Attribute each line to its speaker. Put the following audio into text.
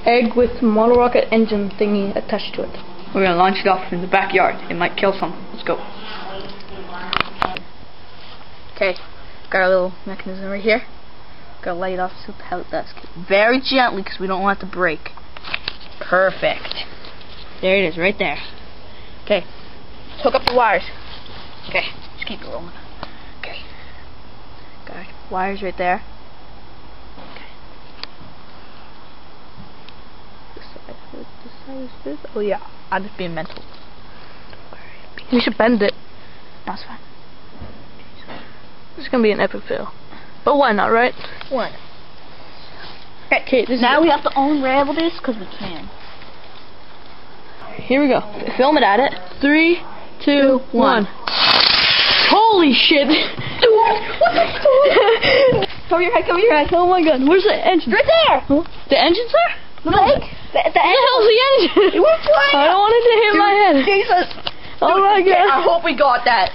Speaker 1: egg with model rocket engine thingy attached to it.
Speaker 2: We're gonna launch it off in the backyard. It might kill someone. Let's go. Okay, got our little mechanism right here. Gotta light it off so the pellet does. Very gently because we don't want it to break. Perfect. There it is, right there. Okay, let's hook up the wires. Okay, just keep it rolling. Okay, got our wires right there. Okay. This side is this. Oh yeah, I'm just being mental.
Speaker 1: We should bend it.
Speaker 2: That's fine.
Speaker 1: It's gonna be an epic fail. But why not, right?
Speaker 2: One.
Speaker 1: Okay,
Speaker 2: now we have to unravel this because we can.
Speaker 1: Here we go.
Speaker 2: Film it at it.
Speaker 1: 3, 2, 1. Holy shit!
Speaker 2: Cover your head, cover your head.
Speaker 1: Oh my god, where's the engine?
Speaker 2: Right there!
Speaker 1: Huh? The engine's there?
Speaker 2: The leg? The
Speaker 1: hell's the engine?
Speaker 2: It was flying.
Speaker 1: I don't want it to hit my head.
Speaker 2: Jesus!
Speaker 1: Oh my god.
Speaker 2: I hope we got that.